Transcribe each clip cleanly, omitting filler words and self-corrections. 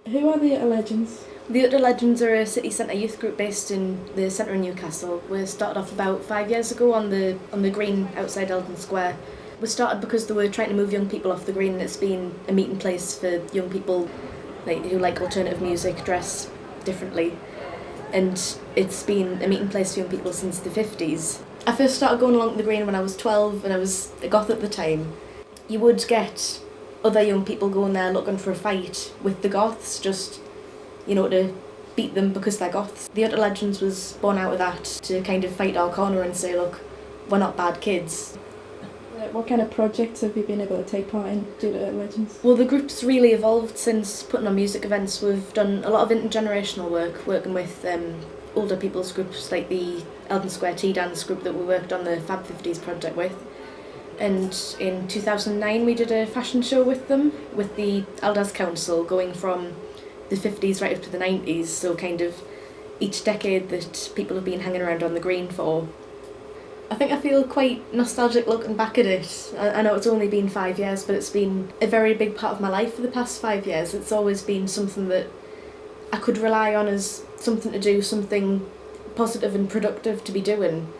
Who are the Legends? The Utter Legends are a city centre youth group based in the centre of Newcastle. We started off about 5 years ago on the green outside Eldon Square. We started because they were trying to move young people off the green, and it's been a meeting place for young people who like alternative music, dress differently. And it's been a meeting place for young people since the 50s. I first started going along the green when I was 12 and I was a goth at the time. You would get other young people going there looking for a fight with the goths, just to beat them because they're goths. The Utter Legends was born out of that, to kind of fight our corner and say, look, we're not bad kids. What kind of projects have you been able to take part in due to Legends? Well, the group's really evolved since putting on music events. We've done a lot of intergenerational work, working with older people's groups like the Eldon Square Tea Dance group that we worked on the Fab 50s project with. And in 2009 we did a fashion show with them, with the Elders Council, going from the 50s right up to the 90s, so kind of each decade that people have been hanging around on the green for. I think I feel quite nostalgic looking back at it. I know it's only been 5 years, but it's been a very big part of my life for the past 5 years. It's always been something that I could rely on as something to do, something positive and productive to be doing.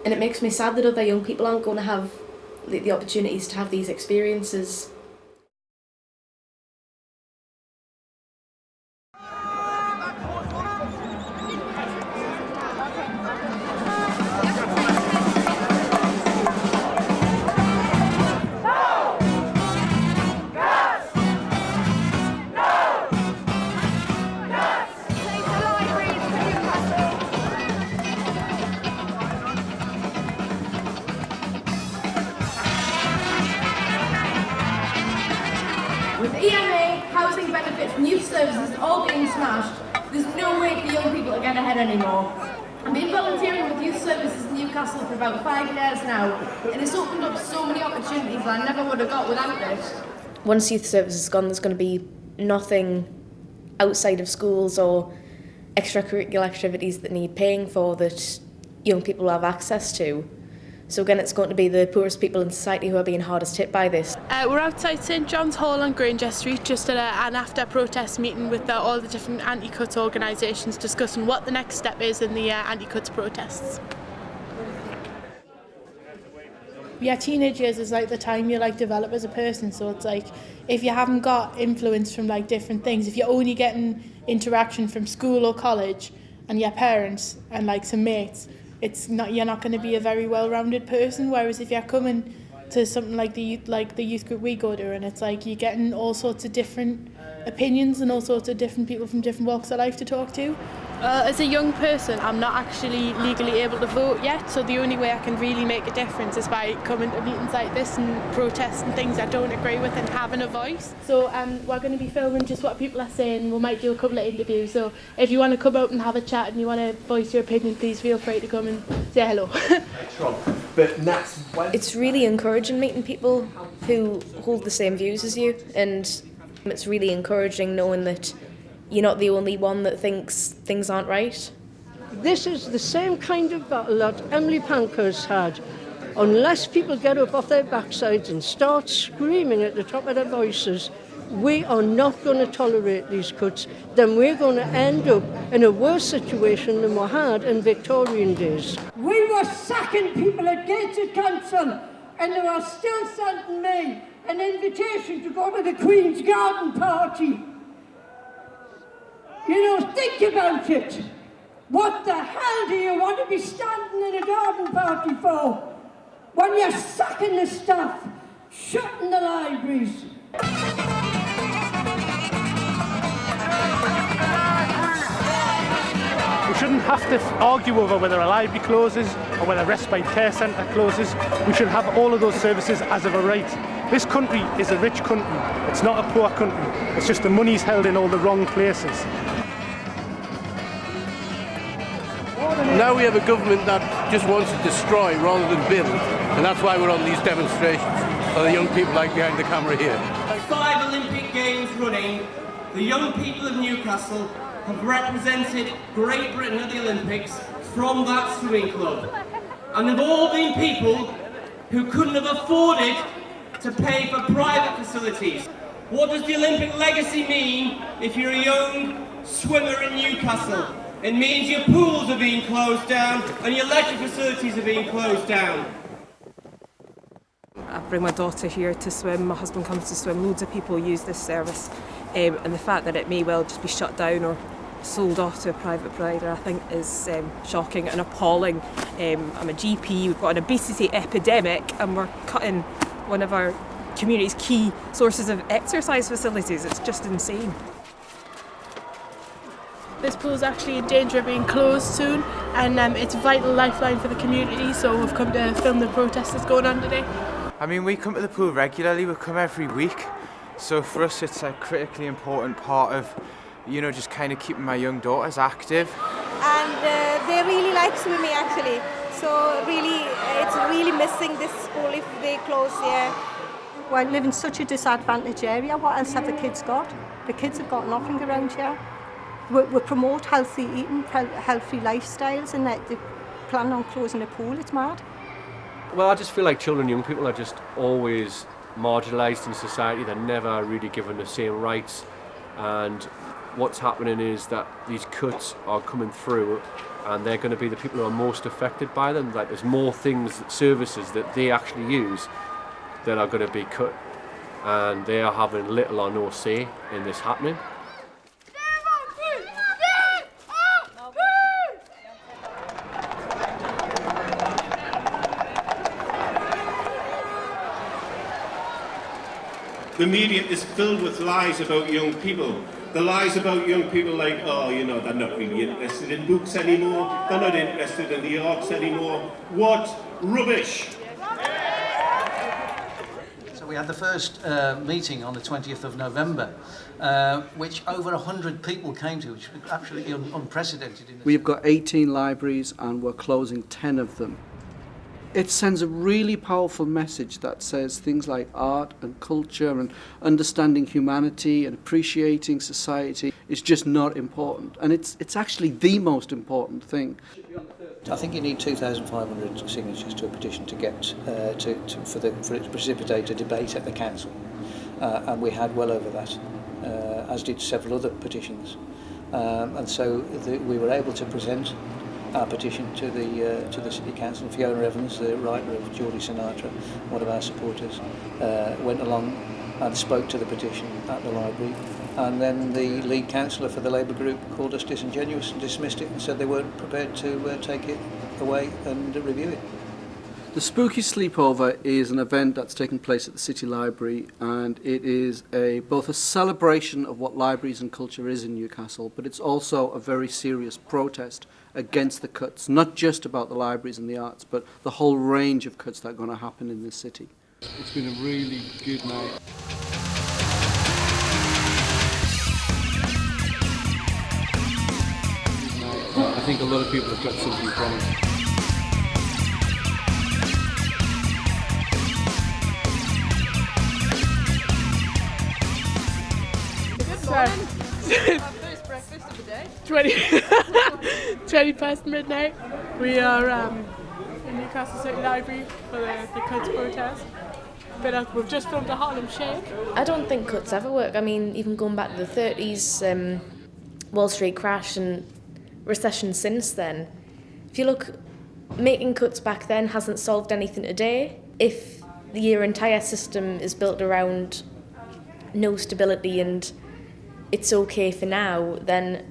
And it makes me sad that other young people aren't going to have the opportunities to have these experiences. With EMA, housing benefits, and youth services all being smashed, there's no way for young people to get ahead anymore. I've been volunteering with youth services in Newcastle for about 5 years now, and it's opened up so many opportunities that I never would have got without it. Once youth service is gone, there's going to be nothing outside of schools or extracurricular activities that need paying for that young people have access to. So again, it's going to be the poorest people in society who are being hardest hit by this. We're outside St John's Hall on Granger Street, just at an after-protest meeting with all the different anti-cuts organisations, discussing what the next step is in the anti-cuts protests. Yeah, teenage years is like the time you develop as a person, so it's like if you haven't got influence from different things, if you're only getting interaction from school or college and your parents and some mates, you're not going to be a very well-rounded person. Whereas if you're coming to something like the youth group we go to, and it's you're getting all sorts of different opinions and all sorts of different people from different walks of life to talk to. As a young person, I'm not actually legally able to vote yet, so the only way I can really make a difference is by coming to meetings like this and protesting things I don't agree with and having a voice. So we're going to be filming just what people are saying. We might do a couple of interviews, so if you want to come out and have a chat and you want to voice your opinion, please feel free to come and say hello. It's really encouraging meeting people who hold the same views as you, and it's really encouraging knowing that you're not the only one that thinks things aren't right. This is the same kind of battle that Emily Pankhurst had. Unless people get up off their backsides and start screaming at the top of their voices, we are not going to tolerate these cuts, then we're going to end up in a worse situation than we had in Victorian days. We were sacking people at Gateshead Council, and they were still sending me an invitation to go to the Queen's Garden Party. Think about it. What the hell do you want to be standing in a garden party for? When you're sacking the staff, shutting the libraries. We shouldn't have to argue over whether a library closes or whether a respite care centre closes. We should have all of those services as of a right. This country is a rich country. It's not a poor country. It's just the money's held in all the wrong places. Now we have a government that just wants to destroy rather than build, and that's why we're on these demonstrations for the young people like behind the camera here. 5 Olympic Games running, the young people of Newcastle have represented Great Britain at the Olympics from that swimming club. And they've all been people who couldn't have afforded to pay for private facilities. What does the Olympic legacy mean if you're a young swimmer in Newcastle? It means your pools are being closed down and your leisure facilities are being closed down. I bring my daughter here to swim, my husband comes to swim, loads of people use this service, and the fact that it may well just be shut down or sold off to a private provider I think is shocking and appalling. I'm a GP, we've got an obesity epidemic and we're cutting one of our community's key sources of exercise facilities. It's just insane. This pool's actually in danger of being closed soon, and it's a vital lifeline for the community, so we've come to film the protest that's going on today. I mean, we come to the pool regularly, we come every week, so for us it's a critically important part of, you know, just kind of keeping my young daughters active. And they really like swimming actually, so really it's really missing this pool if they close here. We live in such a disadvantaged area, what else have the kids got? The kids have got nothing around here. We promote healthy eating, healthy lifestyles, and they plan on closing the pool. It's mad. Well, I just feel like children and young people are just always marginalised in society. They're never really given the same rights, and what's happening is that these cuts are coming through and they're going to be the people who are most affected by them. Like, there's more things, services that they actually use that are going to be cut, and they are having little or no say in this happening. The media is filled with lies about young people. The lies about young people like, oh, you know, they're not really interested in books anymore, they're not interested in the arts anymore. What rubbish! So we had the first meeting on the 20th of November, which over 100 people came to, which was absolutely unprecedented. We've got 18 libraries and we're closing 10 of them. It sends a really powerful message that says things like art and culture and understanding humanity and appreciating society is just not important. And it's actually the most important thing. I think you need 2,500 signatures to a petition to get for it to precipitate a debate at the council, and we had well over that, as did several other petitions, and so we were able to present our petition to the City Council. Fiona Evans, the writer of Geordie Sinatra, one of our supporters, went along and spoke to the petition at the library, and then the lead councillor for the Labour group called us disingenuous and dismissed it and said they weren't prepared to take it away and review it. The Spooky Sleepover is an event that's taking place at the City Library, and it is both a celebration of what libraries and culture is in Newcastle, but it's also a very serious protest against the cuts, not just about the libraries and the arts, but the whole range of cuts that are going to happen in this city. It's been a really good night. I think a lot of people have got something from it. Our first breakfast of the day. 20 past midnight. We are in Newcastle City Library for the cuts protest. But we've just filmed a Harlem Shake. I don't think cuts ever work. I mean, even going back to the 30s, Wall Street crash and recession since then. If you look, making cuts back then hasn't solved anything today. If your entire system is built around no stability and it's okay for now, then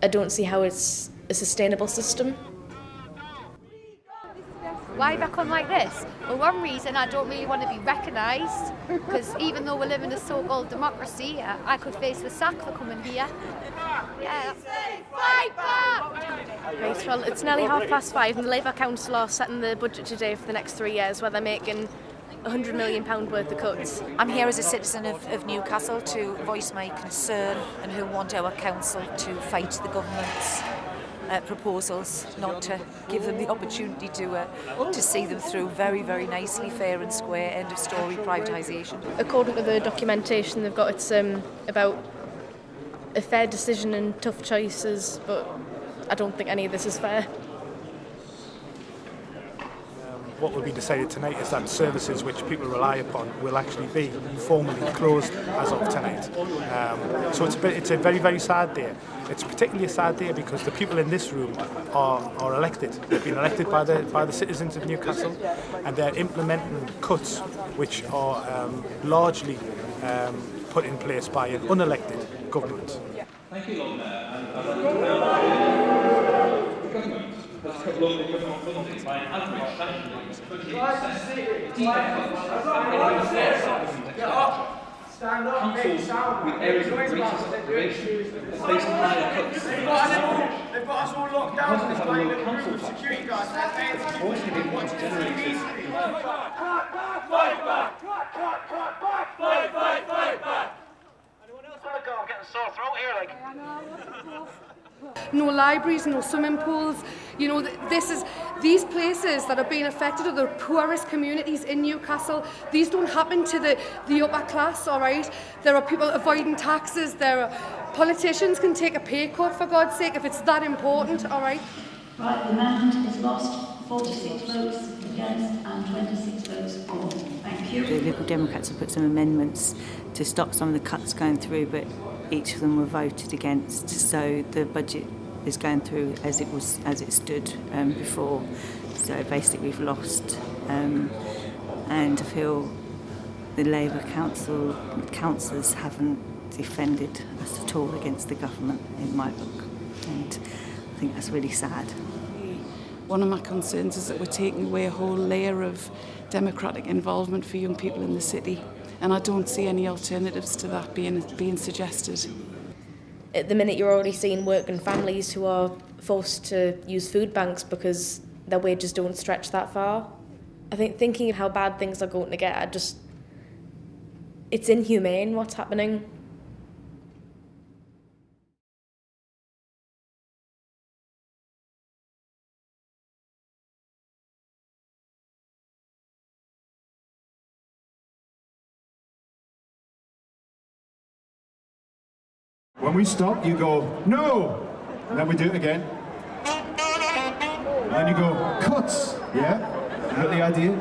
I don't see how it's a sustainable system. Why have I come like this? Well, one reason I don't really want to be recognised, because even though we live in a so-called democracy, I could face the sack for coming here. Yeah. Fight back! Right, well, it's nearly 5:30 and the Labour Council are setting the budget today for the next 3 years, where they're making £100 million worth of cuts. I'm here as a citizen of Newcastle to voice my concern and who want our council to fight the government's proposals, not to give them the opportunity to see them through very, very nicely, fair and square, end of story privatisation. According to the documentation they've got, it's about a fair decision and tough choices, but I don't think any of this is fair. what will be decided tonight is that services which people rely upon will actually be formally closed as of tonight. So it's a very, very sad day. It's particularly a sad day because the people in this room are elected. They've been elected by the citizens of Newcastle, and they're implementing cuts which are largely put in place by an unelected government. Thank you, Lord Mayor. The government has cut local government funding by an average nationally of 28%. Stand up, councils with areas of greatest deprivation are facing higher cuts. They've got us all locked down. Because they have a low council tax, also giving what's generated. Fight back! I'm getting a sore throat here, like. No libraries, no swimming pools. You know, these places that are being affected are the poorest communities in Newcastle. These don't happen to the upper class, all right? There are people avoiding taxes. There are politicians can take a pay cut, for God's sake, if it's that important, all right? Right, the amendment is lost. 46 votes against and 26 votes for. Thank you. The Liberal Democrats have put some amendments to stop some of the cuts going through, but each of them were voted against. So the budget is going through as it stood before. So basically, we've lost, and I feel the Labour councillors haven't defended us at all against the government in my book, and I think that's really sad. One of my concerns is that we're taking away a whole layer of democratic involvement for young people in the city, and I don't see any alternatives to that being suggested. At the minute, you're already seeing working families who are forced to use food banks because their wages don't stretch that far. I think thinking of how bad things are going to get, it's inhumane what's happening. When we stop, you go, no! And then we do it again. And then you go, cuts! Yeah? You got the idea?